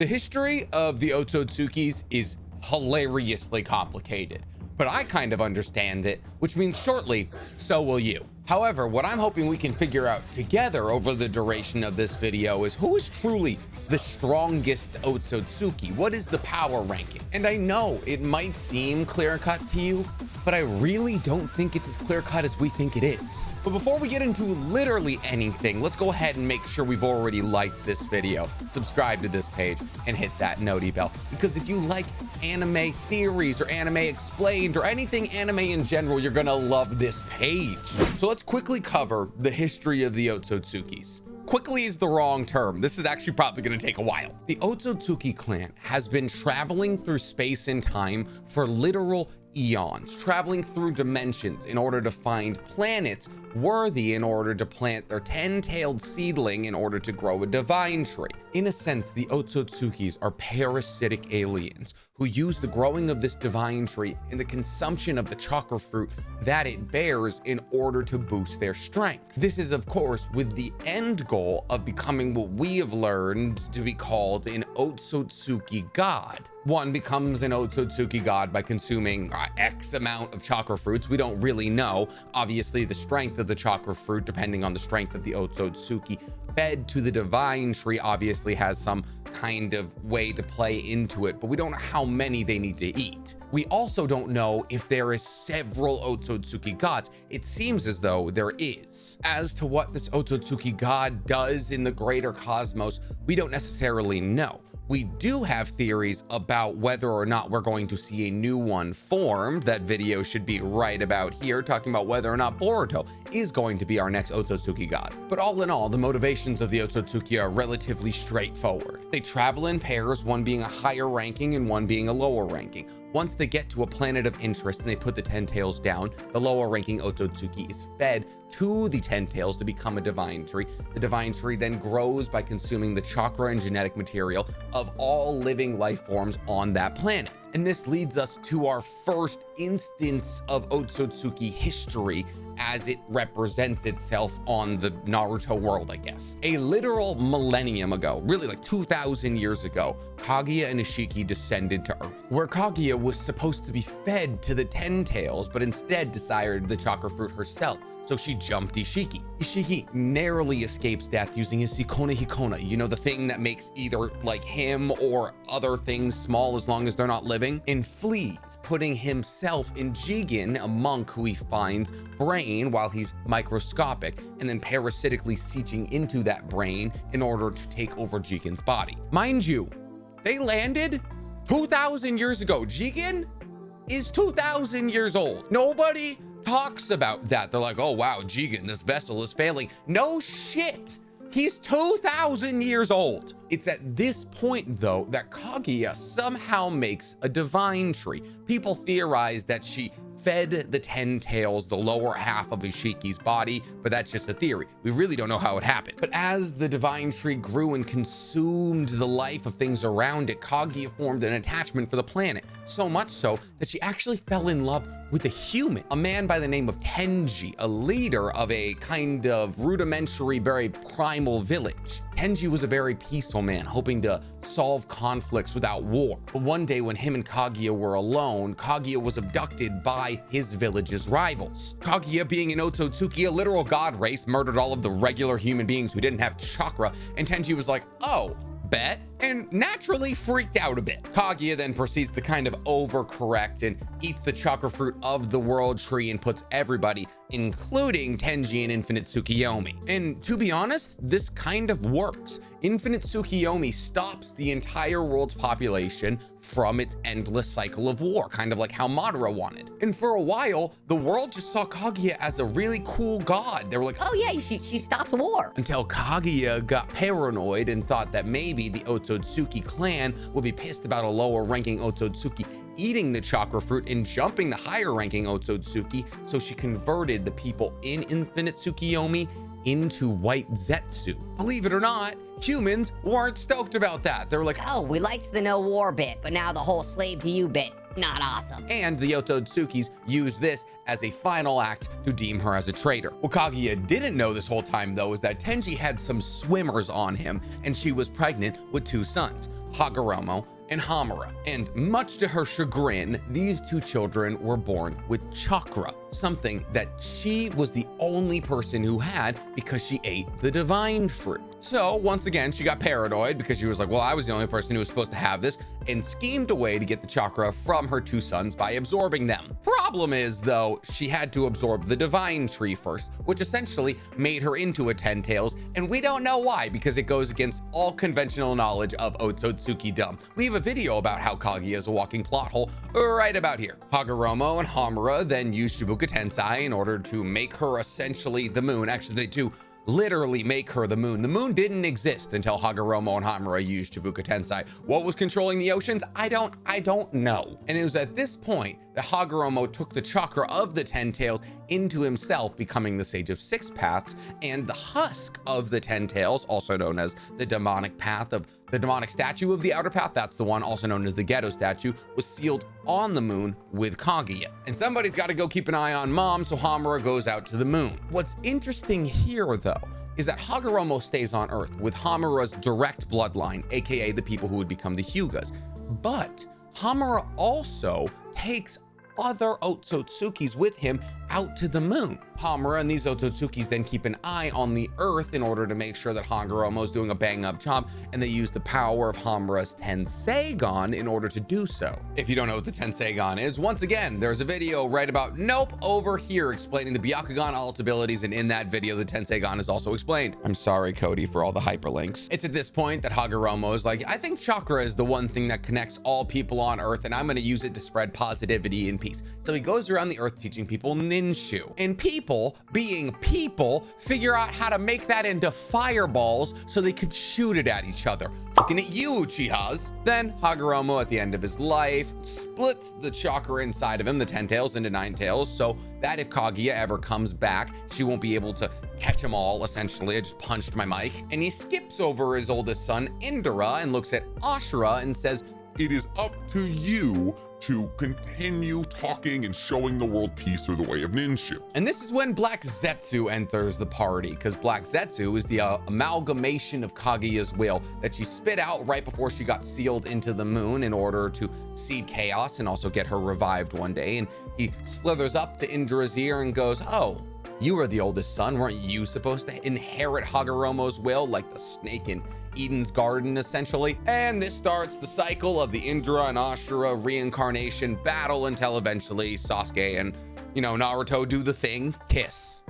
The history of the Otsutsukis is hilariously complicated, but I kind of understand it, which means shortly, so will you. However, what I'm hoping we can figure out together over the duration of this video is who is truly the strongest Otsutsuki. What is the power ranking? And I know it might seem clear-cut to you, but I really don't think it's as clear-cut as we think it is. But before we get into literally anything, let's go ahead and make sure we've already liked this video, subscribe to this page, and hit that noti bell. Because if you like anime theories or anime explained or anything anime in general, you're gonna love this page. So let's quickly cover the history of the Otsutsukis. Quickly is the wrong term. This is actually probably going to take a while. The Otsutsuki clan has been traveling through space and time for literal eons, traveling through dimensions in order to find planets worthy in order to plant their 10-tailed seedling in order to grow a divine tree. In a sense, the Otsutsukis are parasitic aliens who use the growing of this divine tree and the consumption of the chakra fruit that it bears in order to boost their strength. This is, of course, with the end goal of becoming what we have learned to be called an Otsutsuki god. One becomes an Otsutsuki god by consuming X amount of chakra fruits. We don't really know. Obviously, the strength of the chakra fruit, depending on the strength of the Otsutsuki fed to the divine tree, obviously has some kind of way to play into it, but we don't know how many they need to eat. We also don't know if there is several Otsutsuki gods. It seems as though there is. As to what this Otsutsuki god does in the greater cosmos, we don't necessarily know. We do have theories about whether or not we're going to see a new one formed. That video should be right about here, talking about whether or not Boruto is going to be our next Otsutsuki god. But all in all, the motivations of the Otsutsuki are relatively straightforward. They travel in pairs, one being a higher ranking and one being a lower ranking. Once they get to a planet of interest and they put the 10 tails down, the lower ranking Otsutsuki is fed to the 10 tails to become a divine tree. The divine tree then grows by consuming the chakra and genetic material of all living life forms on that planet. And this leads us to our first instance of Otsutsuki history as it represents itself on the Naruto world, I guess. A literal millennium ago, really like 2,000 years ago, Kaguya and Isshiki descended to Earth, where Kaguya was supposed to be fed to the 10 tails, but instead desired the chakra fruit herself. So she jumped Isshiki. Isshiki narrowly escapes death using his Hikona, you know, the thing that makes either like him or other things small as long as they're not living, and flees, putting himself in Jigen, a monk who he finds, brain while he's microscopic, and then parasitically seeping into that brain in order to take over Jigen's body. Mind you, they landed 2,000 years ago. Jigen is 2,000 years old. Nobody talks about that. They're like, oh wow, Jigen, this vessel is failing. No shit. He's 2,000 years old. It's at this point, though, that Kaguya somehow makes a divine tree. People theorize that she fed the 10 tails the lower half of Ishiki's body, but that's just a theory. We really don't know how it happened. But as the divine tree grew and consumed the life of things around it, Kaguya formed an attachment for the planet, so much so that she actually fell in love with a human, a man by the name of Tenji, a leader of a kind of rudimentary, very primal village. Tenji was a very peaceful man, hoping to solve conflicts without war. But one day when him and Kaguya were alone, Kaguya was abducted by his village's rivals. Kaguya, being an Otsutsuki, a literal god race, murdered all of the regular human beings who didn't have chakra, and Tenji was like, oh, bet, and naturally freaked out a bit. Kaguya then proceeds to kind of overcorrect and eats the chakra fruit of the world tree and puts everybody, including Tenji and Infinite Tsukiyomi. And to be honest, this kind of works. Infinite Tsukiyomi stops the entire world's population from its endless cycle of war, kind of like how Madara wanted. And for a while, the world just saw Kaguya as a really cool god. They were like, oh yeah, she stopped the war. Until Kaguya got paranoid and thought that maybe the Otsutsuki clan would be pissed about a lower ranking Otsutsuki eating the chakra fruit and jumping the higher ranking Otsutsuki, so she converted the people in Infinite Tsukiyomi into white Zetsu. Believe it or not, humans weren't stoked about that. They were like, oh, we liked the no war bit, but now the whole slave to you bit Not awesome. And the Otsutsukis used this as a final act to deem her as a traitor. What Kaguya didn't know this whole time, though, is that Tenji had some swimmers on him, and she was pregnant with 2 sons, Hagoromo and Hamura. And much to her chagrin, these 2 children were born with chakra, something that she was the only person who had because she ate the divine fruit. So once again, she got paranoid because she was like, well, I was the only person who was supposed to have this, and schemed a way to get the chakra from her 2 sons by absorbing them. Problem is, though, she had to absorb the divine tree first, which essentially made her into a 10 tails, and we don't know why, because it goes against all conventional knowledge of Otsutsuki-dom. We have a video about how Kaguya is a walking plot hole right about here. Hagoromo and Hamura then used Shibuya Tensei in order to make her essentially the moon. Actually, they do literally make her the moon. The moon didn't exist until Hagoromo and Hamura used Shibuya Tensei. What was controlling the oceans? I don't know. And it was at this point that Hagoromo took the chakra of the 10 tails into himself, becoming the Sage of 6 Paths, and the husk of the 10 tails, also known as the demonic path of the demonic statue of the outer path, that's the one also known as the ghetto statue, was sealed on the moon with Kaguya. And somebody's got to go keep an eye on mom, so Hamura goes out to the moon. What's interesting here, though, is that Hagoromo stays on Earth with Hamura's direct bloodline, aka the people who would become the Hyugas. But Hamura also takes other Otsutsukis with him out to the moon. Hamura and these Otsutsukis then keep an eye on the Earth in order to make sure that Hagoromo is doing a bang-up job, and they use the power of Hamura's Tenseigan in order to do so. If you don't know what the Tenseigan is, once again, there's a video right about over here explaining the Byakugan alt abilities, and in that video, the Tenseigan is also explained. I'm sorry, Cody, for all the hyperlinks. It's at this point that Hagoromo is like, I think chakra is the one thing that connects all people on Earth, and I'm gonna use it to spread positivity and peace. So he goes around the Earth teaching people Ninshu. And people, being people, figure out how to make that into fireballs so they could shoot it at each other. Looking at you, Uchihas. Then Hagoromo, at the end of his life, splits the chakra inside of him, the 10 tails, into 9 tails, so that if Kaguya ever comes back, she won't be able to catch them all, essentially. I just punched my mic. And he skips over his oldest son, Indra, and looks at Ashura and says, it is up to you to continue talking and showing the world peace through the way of Ninshu. And this is when Black Zetsu enters the party, because Black Zetsu is the amalgamation of Kaguya's will that she spit out right before she got sealed into the moon in order to seed chaos and also get her revived one day. And he slithers up to Indra's ear and goes, oh, you are the oldest son. Weren't you supposed to inherit Hagoromo's will like the snake in Eden's garden, essentially? And this starts the cycle of the Indra and Ashura reincarnation battle until eventually Sasuke and, Naruto do the thing. Kiss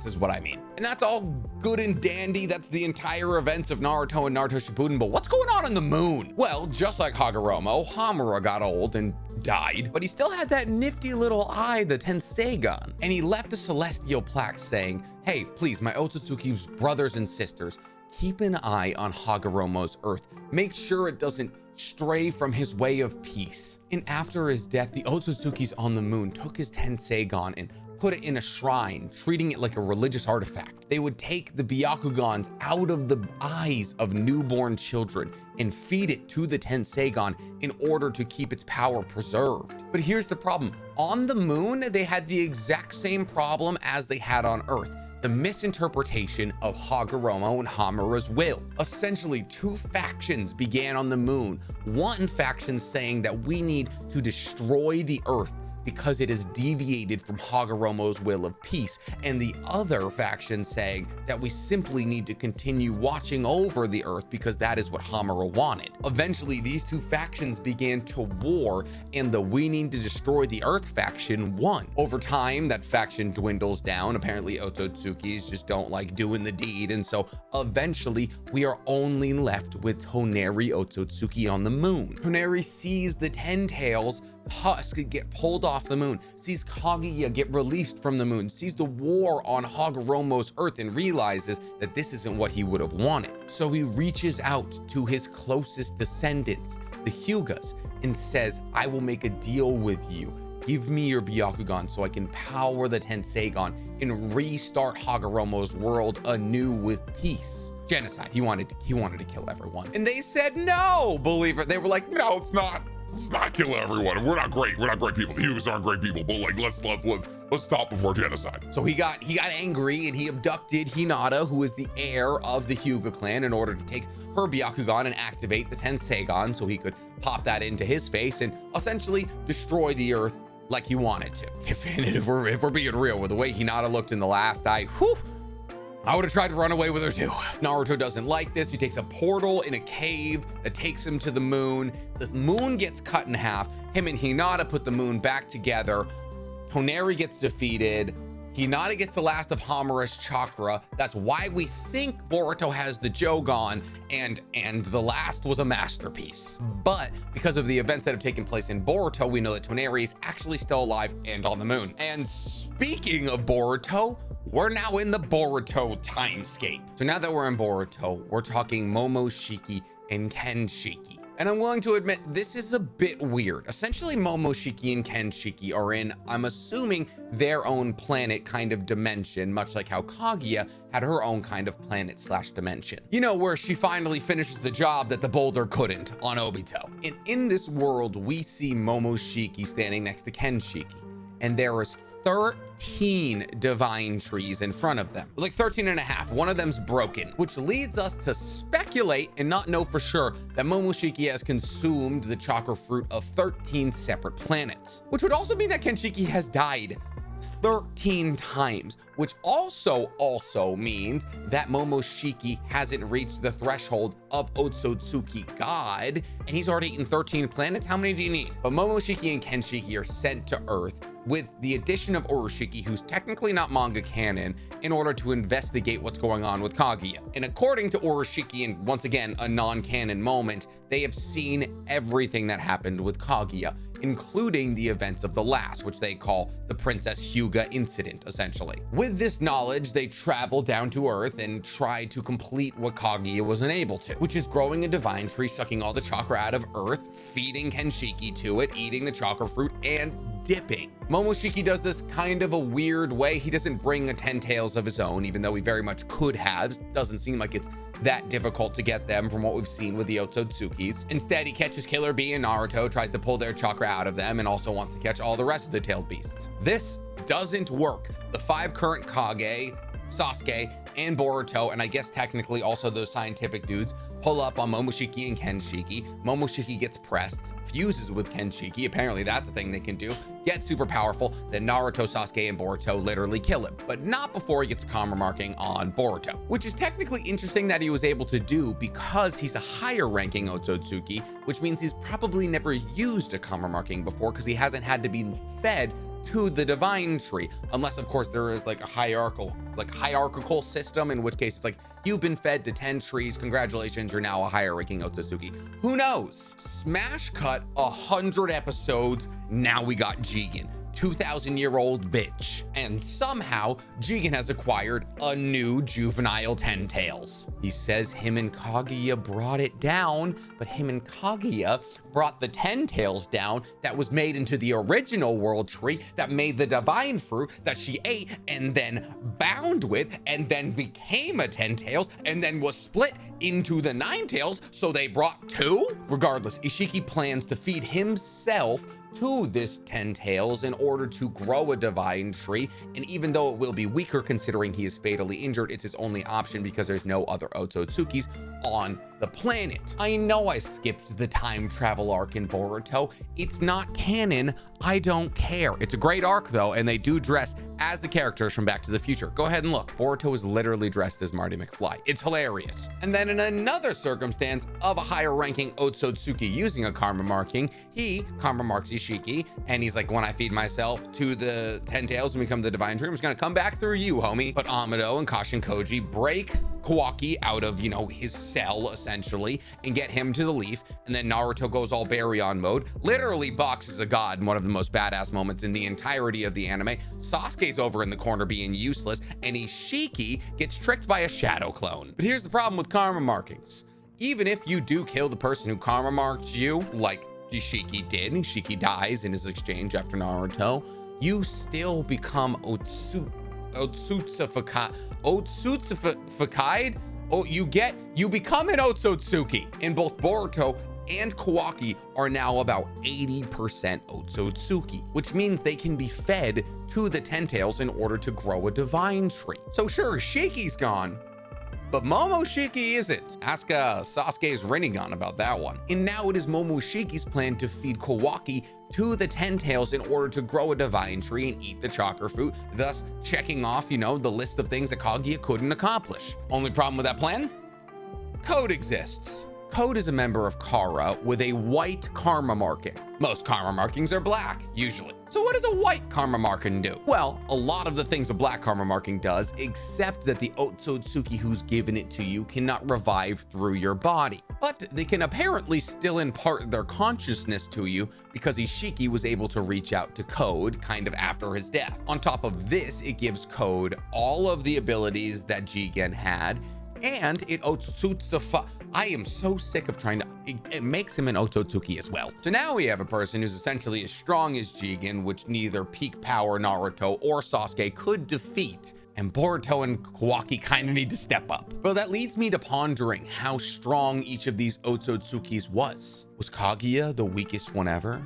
is what I mean. And that's all good and dandy. That's the entire events of Naruto and Naruto Shippuden. But what's going on the moon? Well, just like Hagoromo, Hamura got old and died, but he still had that nifty little eye, the Tenseigan. And he left a celestial plaque saying, hey, please, my Otsutsuki's brothers and sisters, keep an eye on Hagoromo's Earth. Make sure it doesn't stray from his way of peace. And after his death, the Otsutsukis on the moon took his Tenseigan and put it in a shrine, treating it like a religious artifact. They would take the Byakugans out of the eyes of newborn children and feed it to the Tenseigan in order to keep its power preserved. But here's the problem. On the moon, they had the exact same problem as they had on Earth. The misinterpretation of Hagoromo and Hamura's will. Essentially, 2 factions began on the moon. One faction saying that we need to destroy the Earth because it has deviated from Hagoromo's will of peace, and the other faction saying that we simply need to continue watching over the Earth because that is what Hamura wanted. Eventually, these 2 factions began to war, and the we need to destroy the Earth faction won. Over time, that faction dwindles down. Apparently, Otsutsukis just don't like doing the deed, and so eventually, we are only left with Toneri Otsutsuki on the moon. Toneri sees the 10 tails husk get pulled off the moon, sees Kaguya get released from the moon, sees the war on Hagoromo's Earth, and realizes that this isn't what he would have wanted. So he reaches out to his closest descendants, the Hyugas, and says, I will make a deal with you. Give me your Byakugan so I can power the Tenseigan and restart Hagoromo's world anew with peace. Genocide. He wanted to kill everyone. And they said no, believe it. They were like, no, it's not. let's not kill everyone. We're not great people. The Hyugas aren't great people, but like, let's stop before genocide. So he got angry and he abducted Hinata, who is the heir of the Hyuga clan, in order to take her Byakugan and activate the Tenseigan so he could pop that into his face and essentially destroy the earth like he wanted to. If we're being real, with the way Hinata looked in the last, I would have tried to run away with her too. Naruto doesn't like this. He takes a portal in a cave that takes him to the moon. This moon gets cut in half. Him and Hinata put the moon back together. Toneri gets defeated. Hinata gets the last of Hamura's chakra. That's why we think Boruto has the Jogan, and the last was a masterpiece. But because of the events that have taken place in Boruto, we know that Toneri is actually still alive and on the moon. And speaking of Boruto, we're now in the Boruto timescape. So now that we're in Boruto, we're talking Momoshiki and Kenshiki. And I'm willing to admit, this is a bit weird. Essentially, Momoshiki and Kenshiki are in, I'm assuming, their own planet kind of dimension, much like how Kaguya had her own kind of planet slash dimension. You know, where she finally finishes the job that the boulder couldn't on Obito. And in this world, we see Momoshiki standing next to Kenshiki, and there is 13 divine trees in front of them. Like 13 and a half. One of them's broken, which leads us to speculate and not know for sure that Momoshiki has consumed the chakra fruit of 13 separate planets, which would also mean that Kenshiki has died 13 times, which also means that Momoshiki hasn't reached the threshold of Otsutsuki God, and he's already eaten 13 planets. How many do you need? But Momoshiki and Kenshiki are sent to Earth with the addition of Isshiki, who's technically not manga canon, in order to investigate what's going on with Kaguya. And according to Isshiki, and once again, a non-canon moment, they have seen everything that happened with Kaguya, including the events of the last, which they call the Princess Hyuga incident, essentially. With this knowledge, they travel down to Earth and try to complete what Kaguya was unable to, which is growing a divine tree, sucking all the chakra out of Earth, feeding Kenshiki to it, eating the chakra fruit, and dipping. Momoshiki does this kind of a weird way. He doesn't bring a 10 tails of his own, even though he very much could have. Doesn't seem like it's that difficult to get them from what we've seen with the Otsutsukis. Instead, he catches Killer B and Naruto, tries to pull their chakra out of them, and also wants to catch all the rest of the tailed beasts. This doesn't work. The 5 current Kage, Sasuke, and Boruto, and I guess technically also those scientific dudes, pull up on Momoshiki and Kenshiki. Momoshiki gets pressed, fuses with Kenshiki. Apparently that's a thing they can do. Gets super powerful. Then Naruto, Sasuke, and Boruto literally kill him, but not before he gets karma marking on Boruto, which is technically interesting that he was able to do because he's a higher ranking Otsutsuki, which means he's probably never used a karma marking before because he hasn't had to be fed to the divine tree, unless of course there is like a hierarchical system, in which case it's like, you've been fed to 10 trees, congratulations, you're now a higher ranking Otsutsuki. Who knows? Smash cut 100 episodes, now we got Jigen, 2,000-year-old bitch, and somehow Jigen has acquired a new juvenile 10 tails. He says him and Kaguya brought it down, but him and Kaguya brought the 10 tails down that was made into the original world tree that made the divine fruit that she ate and then bound with and then became a 10 tails and then was split into the 9 tails, so they brought 2? Regardless, Isshiki plans to feed himself to this 10 tails in order to grow a divine tree, and even though it will be weaker considering he is fatally injured, it's his only option because there's no other Otsutsukis on the planet. I know I skipped the time travel arc in Boruto. It's not canon. I don't care. It's a great arc though, and they do dress as the characters from Back to the Future. Go ahead and look. Boruto is literally dressed as Marty McFly. It's hilarious. And then in another circumstance of a higher ranking Otsutsuki using a karma marking, he karma marks Isshiki, and he's like, when I feed myself to the 10 tails and become the divine tree, I'm just gonna come back through you, homie. But Amado and Kashin Koji break Kawaki out of, his cell essentially and get him to the leaf, and then Naruto goes all Baryon mode, literally boxes a god in one of the most badass moments in the entirety of the anime. Sasuke's over in the corner being useless, and Isshiki gets tricked by a shadow clone. But here's the problem with karma markings. Even if you do kill the person who karma marks you, like Isshiki did, and Isshiki dies in his exchange after Naruto, you still become Otsutsuki. Oh, you become an Otsutsuki. In both Boruto and Kawaki are now about 80% Otsutsuki, which means they can be fed to the Ten Tails in order to grow a divine tree. So sure, Shiki's gone, but Momoshiki isn't. Ask Sasuke's Rinnegan about that one. And now it is Momoshiki's plan to feed Kawaki to the Ten Tails in order to grow a divine tree and eat the chakra fruit, thus checking off, the list of things that Kaguya couldn't accomplish. Only problem with that plan? Code exists. Code is a member of Garra with a white karma marking. Most karma markings are black, usually. So what does a white karma marking do? Well, a lot of the things a black karma marking does, except that the Otsutsuki who's given it to you cannot revive through your body. But they can apparently still impart their consciousness to you because Isshiki was able to reach out to Code kind of after his death. On top of this, it gives Code all of the abilities that Jigen had, and it Otsutsuki. I am so sick of trying to, it makes him an Otsutsuki as well. So now we have a person who's essentially as strong as Jigen, which neither peak power Naruto or Sasuke could defeat. And Boruto and Kawaki kind of need to step up. Well, that leads me to pondering how strong each of these Otsutsukis was. Was Kaguya the weakest one ever?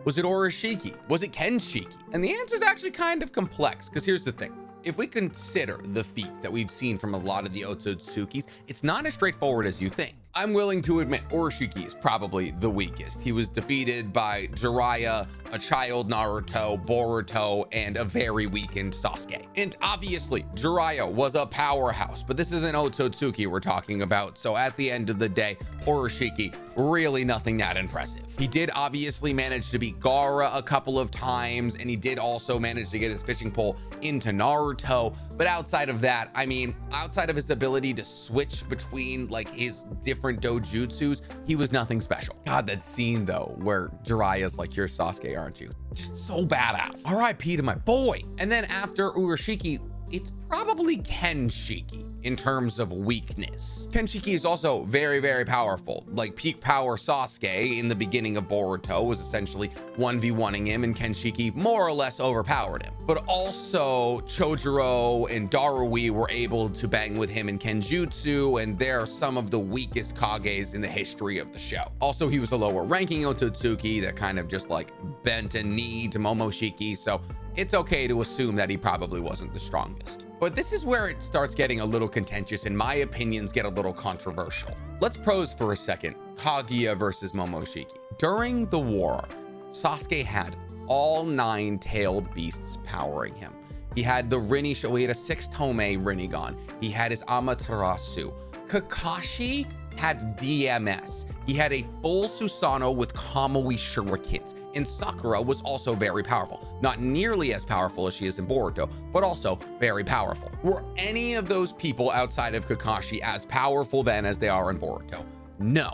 Was it Isshiki? Was it Kenshiki? And the answer is actually kind of complex, because here's the thing. If we consider the feats that we've seen from a lot of the Otsutsukis, it's not as straightforward as you think. I'm willing to admit Isshiki is probably the weakest. He was defeated by Jiraiya, a child Naruto, Boruto, and a very weakened Sasuke. And obviously, Jiraiya was a powerhouse, but this is an Otsutsuki we're talking about, so at the end of the day, Isshiki, really nothing that impressive. He did obviously manage to beat Garra a couple of times, and he did also manage to get his fishing pole into Naruto, but outside of that, I mean, outside of his ability to switch between like his different dojutsus, he was nothing special. God, that scene though, where Jiraiya's like, "You're Sasuke, aren't you?" Just so badass. R.I.P. to my boy. And then after Isshiki, it's probably Kenshiki in terms of weakness. Kenshiki is also very, very powerful. Like peak power Sasuke in the beginning of Boruto was essentially 1v1ing him, and Kenshiki more or less overpowered him. But also Chojuro and Darui were able to bang with him in Kenjutsu, and they're some of the weakest Kages in the history of the show. Also, he was a lower ranking Otsutsuki that kind of just like bent a knee to Momoshiki, so it's okay to assume that he probably wasn't the strongest. But this is where it starts getting a little contentious and my opinions get a little controversial. Let's pose for a second, Kaguya versus Momoshiki. During the war, Sasuke had all 9 tailed beasts powering him. He had the Rinnegan, he had a 6-tome Rinnegan. He had his Amaterasu. Kakashi had DMS. He had a full Susanoo with Kamui shurikens. And Sakura was also very powerful. Not nearly as powerful as she is in Boruto, but also very powerful. Were any of those people outside of Kakashi as powerful then as they are in Boruto? No.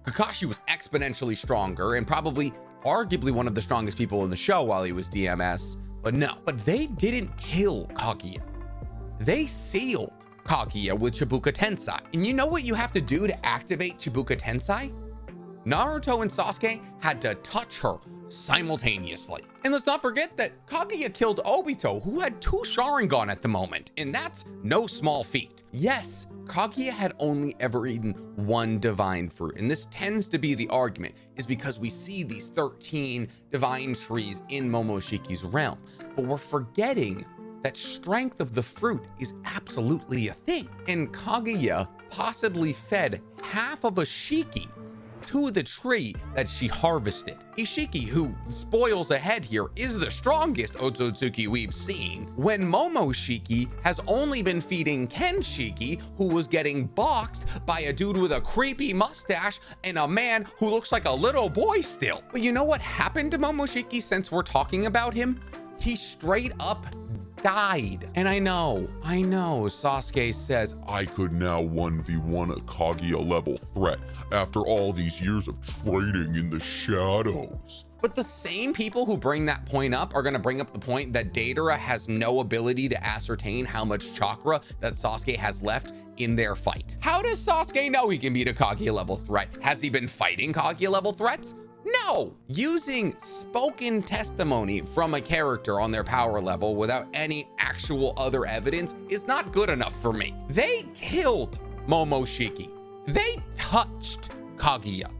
Kakashi was exponentially stronger and probably arguably one of the strongest people in the show while he was DMS, but no. But they didn't kill Kaguya. They sealed Kaguya with Chibuka Tensei. And you know what you have to do to activate Chibuka Tensei? Naruto and Sasuke had to touch her simultaneously. And let's not forget that Kaguya killed Obito, who had 2 Sharingan at the moment, and that's no small feat. Yes, Kaguya had only ever eaten 1 divine fruit, and this tends to be the argument, is because we see these 13 divine trees in Momoshiki's realm, but we're forgetting that strength of the fruit is absolutely a thing. And Kaguya possibly fed half of Isshiki to the tree that she harvested. Isshiki, who, spoils ahead here, is the strongest Otsutsuki we've seen, when Momoshiki has only been feeding Kenshiki, who was getting boxed by a dude with a creepy mustache and a man who looks like a little boy still. But you know what happened to Momoshiki since we're talking about him? He straight up died. And I know, Sasuke says, I could now 1v1 a Kaguya level threat after all these years of trading in the shadows. But the same people who bring that point up are going to bring up the point that Deidara has no ability to ascertain how much chakra that Sasuke has left in their fight. How does Sasuke know he can beat a Kaguya level threat? Has he been fighting Kaguya level threats? No! Using spoken testimony from a character on their power level without any actual other evidence is not good enough for me. They killed Momoshiki. They touched Kaguya.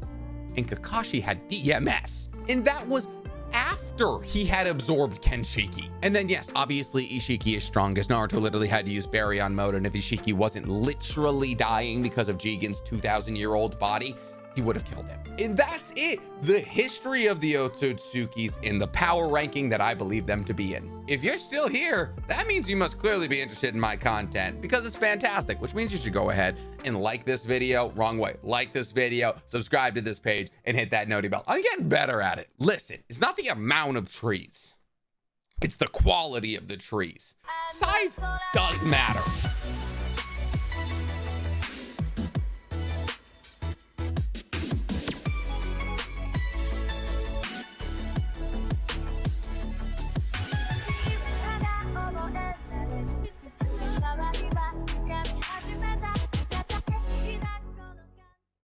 and Kakashi had DMS. And that was after he had absorbed Kenshiki. And then yes, obviously Isshiki is strongest. Naruto literally had to use Baryon mode, and if Isshiki wasn't literally dying because of Jigen's 2,000-year-old body, he would have killed him. And that's it. The history of the Otsutsukis in the power ranking that I believe them to be in. If you're still here, that means you must clearly be interested in my content because it's fantastic, which means you should go ahead and like this video. Wrong way. Like this video, subscribe to this page, and hit that noti bell. I'm getting better at it. Listen, it's not the amount of trees. It's the quality of the trees. Size does matter.